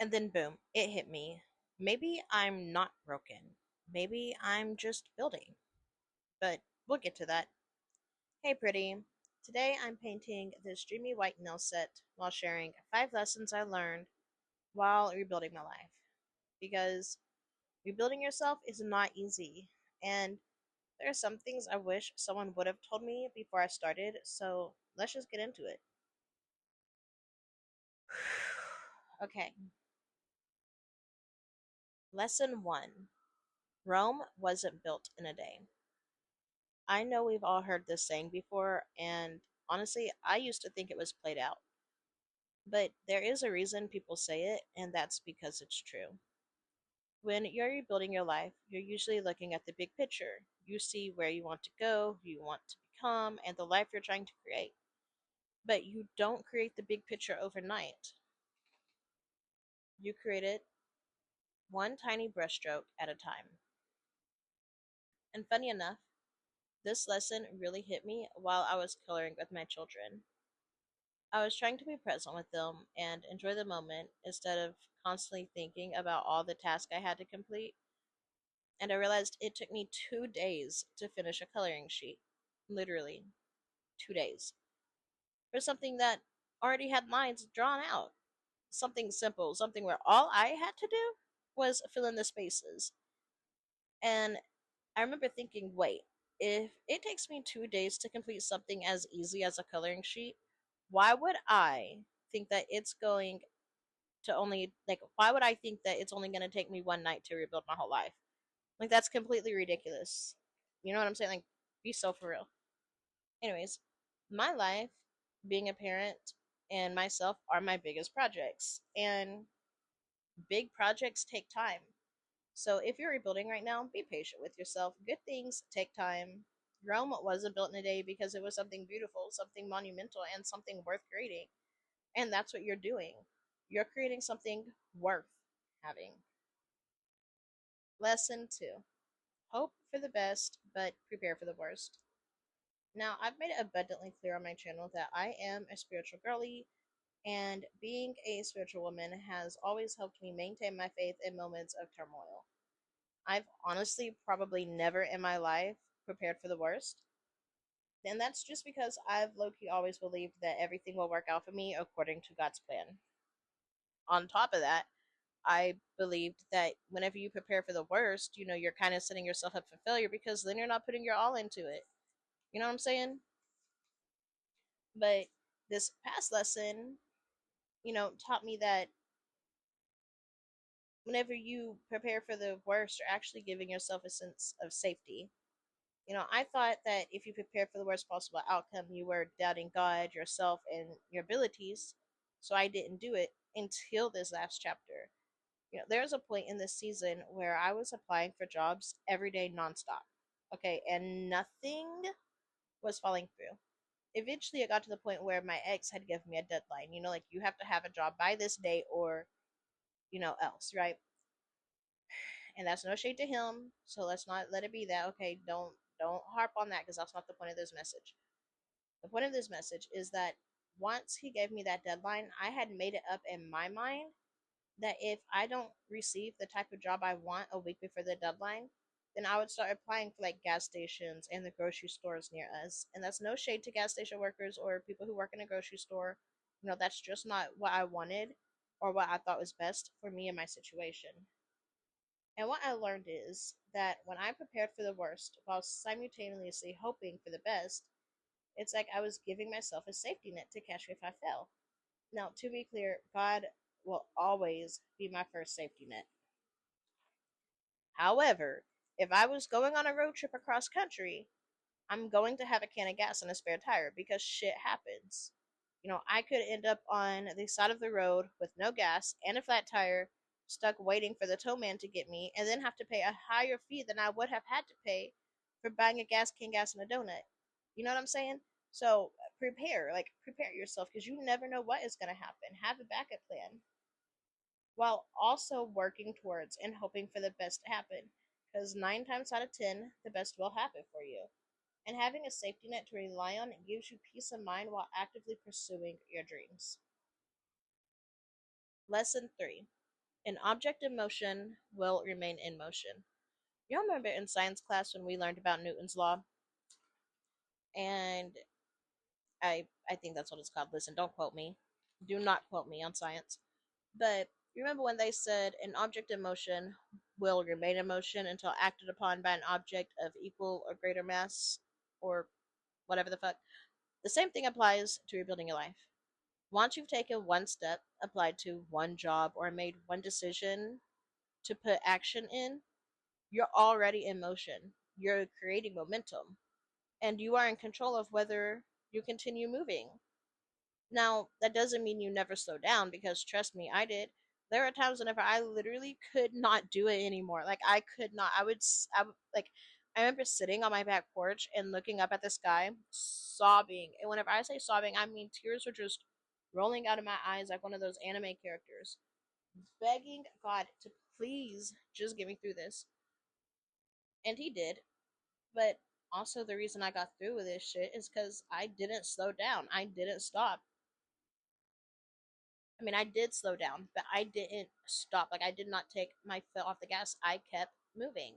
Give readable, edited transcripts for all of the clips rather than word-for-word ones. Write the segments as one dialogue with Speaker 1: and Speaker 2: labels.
Speaker 1: And then boom, it hit me. Maybe I'm not broken. Maybe I'm just building. But we'll get to that. Hey, pretty. Today I'm painting this dreamy white nail set while sharing 5 lessons I learned while rebuilding my life. Because rebuilding yourself is not easy. And there are some things I wish someone would have told me before I started, so let's just get into it. Okay, lesson one: Rome wasn't built in a day. I know we've all heard this saying before, and honestly, I used to think it was played out. But there is a reason people say it, and that's because it's true. When you're rebuilding your life, you're usually looking at the big picture. You see where you want to go, who you want to become, and the life you're trying to create. But you don't create the big picture overnight. You create it one tiny brushstroke at a time. And funny enough, this lesson really hit me while I was coloring with my children. I was trying to be present with them and enjoy the moment instead of constantly thinking about all the tasks I had to complete. And I realized it took me 2 days to finish a coloring sheet. Literally, 2 days. For something that already had lines drawn out. Something simple, something where all I had to do was fill in the spaces. And I remember thinking, wait, if it takes me 2 days to complete something as easy as a coloring sheet, why would I think that it's going to only, like, why would I think that it's only going to take me one night to rebuild my whole life? Like, that's completely ridiculous. You know what I'm saying? Like, be so for real. Anyways, my life, being a parent, and myself are my biggest projects. And big projects take time. So if you're rebuilding right now, be patient with yourself. Good things take time. Rome wasn't built in a day because it was something beautiful, something monumental, and something worth creating. And that's what you're doing. You're creating something worth having. Lesson two: hope for the best, but prepare for the worst. Now, I've made it abundantly clear on my channel that I am a spiritual girly, and being a spiritual woman has always helped me maintain my faith in moments of turmoil. I've honestly probably never in my life prepared for the worst. And that's just because I've low key always believed that everything will work out for me according to God's plan. On top of that, I believed that whenever you prepare for the worst, you're kind of setting yourself up for failure because then you're not putting your all into it. You know what I'm saying? But this past lesson, taught me that whenever you prepare for the worst, you're actually giving yourself a sense of safety. I thought that if you prepare for the worst possible outcome, you were doubting God, yourself, and your abilities. So I didn't do it until this last chapter. There's a point in this season where I was applying for jobs every day nonstop. Okay, and nothing was falling through. Eventually, it got to the point where my ex had given me a deadline. Like you have to have a job by this day or, else, right? And that's no shade to him. So let's not let it be that. Okay, don't harp on that because that's not the point of this message. The point of this message is that once he gave me that deadline, I had made it up in my mind that if I don't receive the type of job I want a week before the deadline, then I would start applying for like gas stations and the grocery stores near us. And that's no shade to gas station workers or people who work in a grocery store. That's just not what I wanted or what I thought was best for me and my situation. And what I learned is that when I prepared for the worst while simultaneously hoping for the best, it's like I was giving myself a safety net to catch me if I fell. Now, to be clear, God will always be my first safety net. However, if I was going on a road trip across country, I'm going to have a can of gas and a spare tire because shit happens. I could end up on the side of the road with no gas and a flat tire, stuck waiting for the tow man to get me, and then have to pay a higher fee than I would have had to pay for buying a gas can, gas, and a donut. You know what I'm saying? So prepare yourself because you never know what is going to happen. Have a backup plan while also working towards and hoping for the best to happen. Because 9 times out of 10, the best will happen for you. And having a safety net to rely on gives you peace of mind while actively pursuing your dreams. Lesson 3: An object in motion will remain in motion. You remember in science class when we learned about Newton's law? And I think that's what it's called. Listen, don't quote me. Do not quote me on science. But you remember when they said an object in motion will remain in motion until acted upon by an object of equal or greater mass, or whatever the fuck? The same thing applies to rebuilding your life. Once you've taken one step, applied to one job, or made one decision to put action in, you're already in motion. You're creating momentum. And you are in control of whether you continue moving. Now, that doesn't mean you never slow down, because trust me, I did. There are times whenever I literally could not do it anymore. Like, I could not. Like, I remember sitting on my back porch and looking up at the sky, sobbing. And whenever I say sobbing, I mean tears were just rolling out of my eyes like one of those anime characters, begging God to please just get me through this. And he did. But also, the reason I got through with this shit is because I didn't slow down. I didn't stop. I mean, I did slow down, but I didn't stop. Like, I did not take my foot off the gas. I kept moving.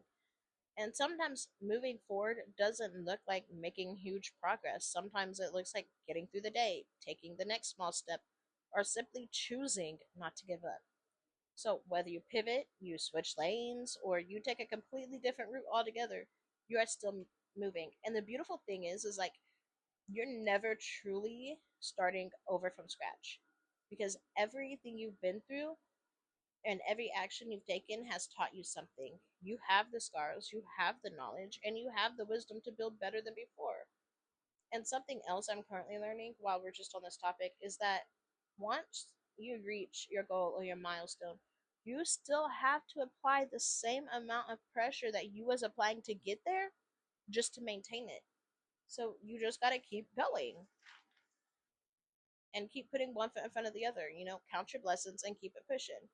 Speaker 1: And sometimes moving forward doesn't look like making huge progress. Sometimes it looks like getting through the day, taking the next small step, or simply choosing not to give up. So, whether you pivot, you switch lanes, or you take a completely different route altogether, you are still moving. And the beautiful thing is like, you're never truly starting over from scratch, because everything you've been through and every action you've taken has taught you something. You have the scars, you have the knowledge, and you have the wisdom to build better than before. And something else I'm currently learning while we're just on this topic is that once you reach your goal or your milestone, you still have to apply the same amount of pressure that you was applying to get there, just to maintain it. So you just got to keep going and keep putting one foot in front of the other. Count your blessings and keep it pushing.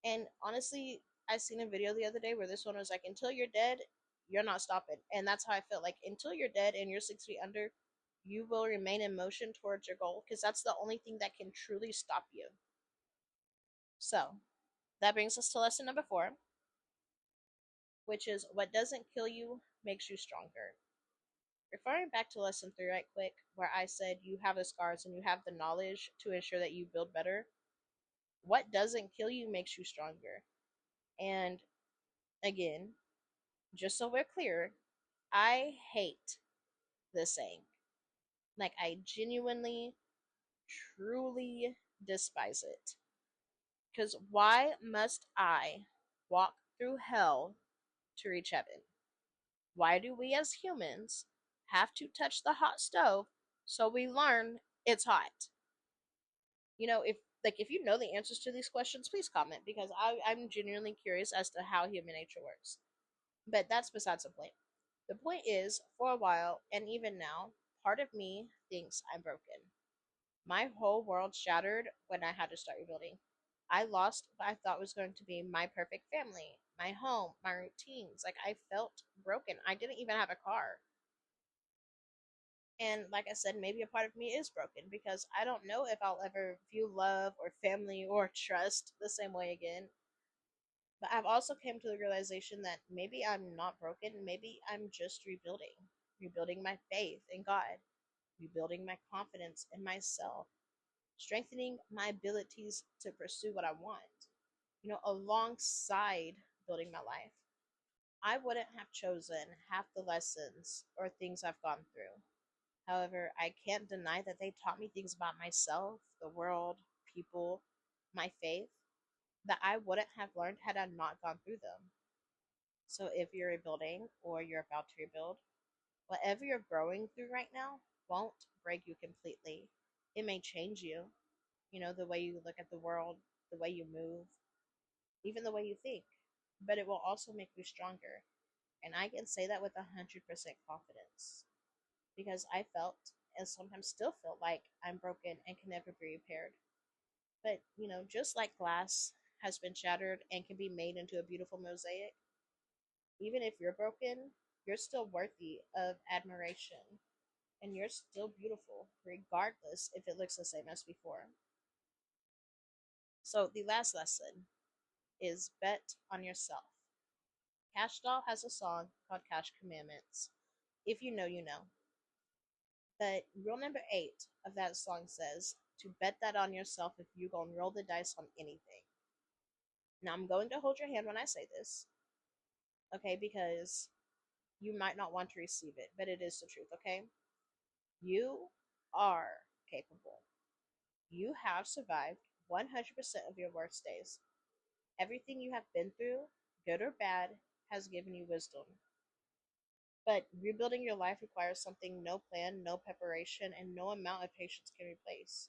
Speaker 1: And honestly, I seen a video the other day where this one was like, until you're dead, you're not stopping. And that's how I felt. Like, until you're dead and you're 6 feet under, you will remain in motion towards your goal, because that's the only thing that can truly stop you. So, that brings us to lesson number 4, which is what doesn't kill you makes you stronger. Referring back to lesson 3 right quick, where I said you have the scars and you have the knowledge to ensure that you build better, what doesn't kill you makes you stronger. And again, just so we're clear, I hate this saying. Like, I genuinely, truly despise it. Because why must I walk through hell to reach heaven? Why do we as humans have to touch the hot stove so we learn it's hot? If you know the answers to these questions, please comment, because I'm genuinely curious as to how human nature works. But that's besides the point. The point is, for a while, and even now, part of me thinks I'm broken. My whole world shattered when I had to start rebuilding. I lost what I thought was going to be my perfect family, my home, my routines. Like, I felt broken. I didn't even have a car. And like I said, maybe a part of me is broken, because I don't know if I'll ever view love or family or trust the same way again. But I've also come to the realization that maybe I'm not broken. Maybe I'm just rebuilding. Rebuilding my faith in God, rebuilding my confidence in myself, strengthening my abilities to pursue what I want, alongside building my life. I wouldn't have chosen half the lessons or things I've gone through. However, I can't deny that they taught me things about myself, the world, people, my faith, that I wouldn't have learned had I not gone through them. So if you're rebuilding or you're about to rebuild, whatever you're growing through right now won't break you completely. It may change you, the way you look at the world, the way you move, even the way you think, but it will also make you stronger. And I can say that with 100% confidence, because I felt, and sometimes still feel, like I'm broken and can never be repaired. But, just like glass has been shattered and can be made into a beautiful mosaic, even if you're broken, you're still worthy of admiration. And you're still beautiful, regardless if it looks the same as before. So, the last lesson, is bet on yourself. Cash Doll has a song called Cash Commandments. If you know, you know. But rule number 8 of that song says to bet that on yourself if you gonna roll the dice on anything. Now I'm going to hold your hand when I say this, okay? Because you might not want to receive it, but it is the truth, okay? You are capable. You have survived 100% of your worst days. Everything you have been through, good or bad, has given you wisdom. But rebuilding your life requires something no plan, no preparation, and no amount of patience can replace.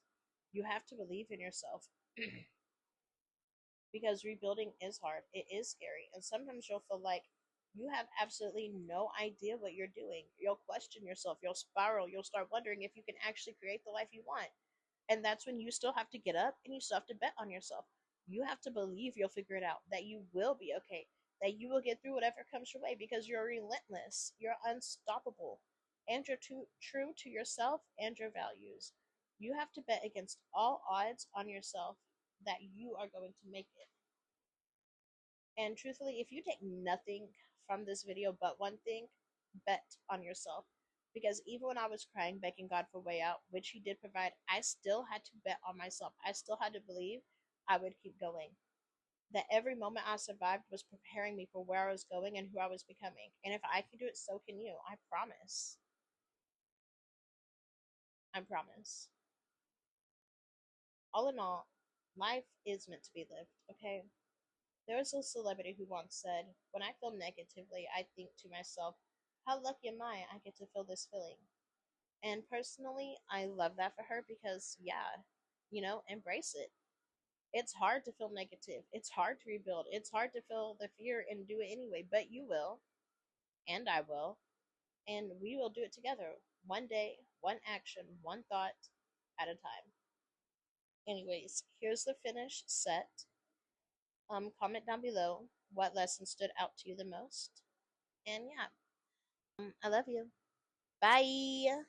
Speaker 1: You have to believe in yourself because rebuilding is hard. It is scary. And sometimes you'll feel like you have absolutely no idea what you're doing. You'll question yourself, you'll spiral, you'll start wondering if you can actually create the life you want. And that's when you still have to get up and you still have to bet on yourself. You have to believe you'll figure it out, that you will be okay, that you will get through whatever comes your way because you're relentless, you're unstoppable, and you're true to yourself and your values. You have to bet against all odds on yourself that you are going to make it. And truthfully, if you take nothing from this video but one thing, bet on yourself. Because even when I was crying, begging God for a way out, which He did provide, I still had to bet on myself. I still had to believe I would keep going. That every moment I survived was preparing me for where I was going and who I was becoming. And if I can do it, so can you. I promise. I promise. All in all, life is meant to be lived, okay? There was a celebrity who once said, when I feel negatively, I think to myself, how lucky am I get to feel this feeling. And personally, I love that for her because, yeah, embrace it. It's hard to feel negative. It's hard to rebuild. It's hard to feel the fear and do it anyway, but you will, and I will, and we will do it together. One day, one action, one thought at a time. Anyways, here's the finished set. Comment down below what lesson stood out to you the most. And yeah, I love you. Bye.